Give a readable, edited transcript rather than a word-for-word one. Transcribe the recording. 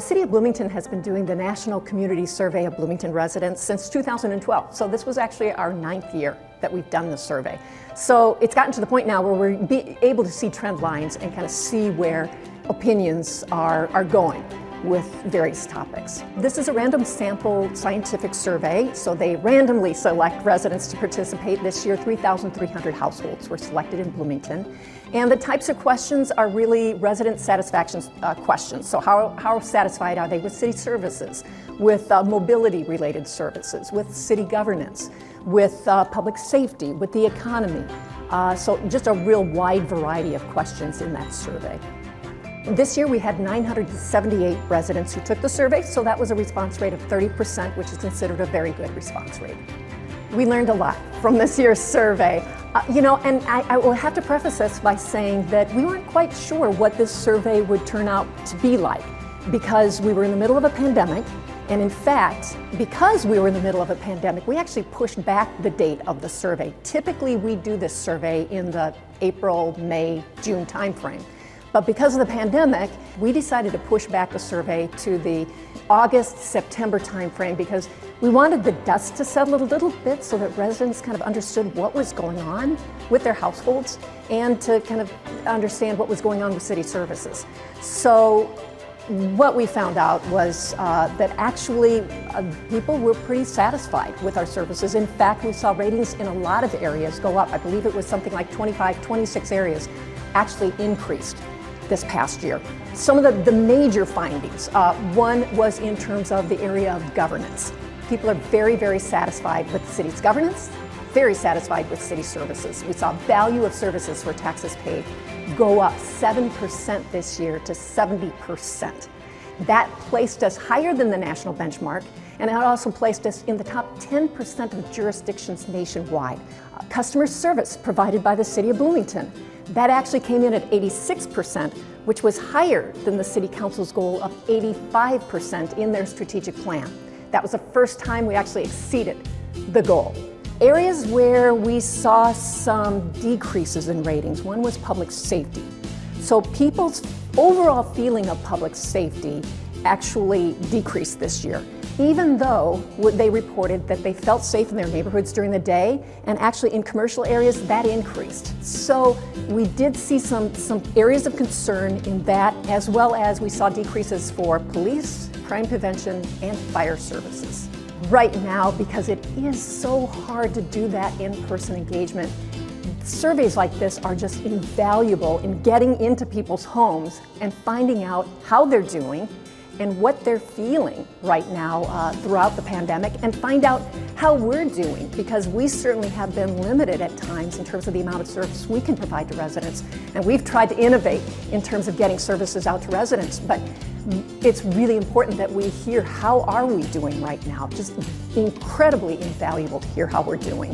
The City of Bloomington has been doing the National Community Survey of Bloomington residents since 2012. So this was actually our 9th year that we've done this survey. So it's gotten to the point now where we're able to see trend lines and kind of see where opinions are going with various topics. This is a random sample scientific survey, so they randomly select residents to participate. This year, 3,300 households were selected in Bloomington. And the types of questions are really resident satisfaction questions. So how satisfied are they with city services, with mobility-related services, with city governance, with public safety, with the economy. So just a real wide variety of questions in that survey. This year we had 978 residents who took the survey, so that was a response rate of 30%, which is considered a very good response rate. We learned a lot from this year's survey. And I will have to preface this by saying that we weren't quite sure what this survey would turn out to be like, because we were in the middle of a pandemic, and in fact, because we were in the middle of a pandemic, we actually pushed back the date of the survey. Typically we do this survey in the April, May, June timeframe. But because of the pandemic, we decided to push back the survey to the August, September timeframe because we wanted the dust to settle a little bit so that residents kind of understood what was going on with their households and to kind of understand what was going on with city services. So what we found out was that actually people were pretty satisfied with our services. In fact, we saw ratings in a lot of areas go up. I believe it was something like 25, 26 areas actually increased this past year. Some of the major findings, one was in terms of the area of governance. People are very, very satisfied with the city's governance, very satisfied with city services. We saw value of services for taxes paid go up 7% this year to 70%. That placed us higher than the national benchmark, and it also placed us in the top 10% of jurisdictions nationwide. Customer service provided by the City of Bloomington, that actually came in at 86%, which was higher than the City Council's goal of 85% in their strategic plan. That was the first time we actually exceeded the goal. Areas where we saw some decreases in ratings, one was public safety. So people's overall feeling of public safety actually decreased this year, even though they reported that they felt safe in their neighborhoods during the day, and actually in commercial areas that increased. So we did see some areas of concern in that, as well as we saw decreases for police, crime prevention, and fire services. Right now, because it is so hard to do that in-person engagement, surveys like this are just invaluable in getting into people's homes and finding out how they're doing and what they're feeling right now throughout the pandemic, and find out how we're doing, because we certainly have been limited at times in terms of the amount of service we can provide to residents. And we've tried to innovate in terms of getting services out to residents, but it's really important that we hear how are we doing right now. Just incredibly invaluable to hear how we're doing.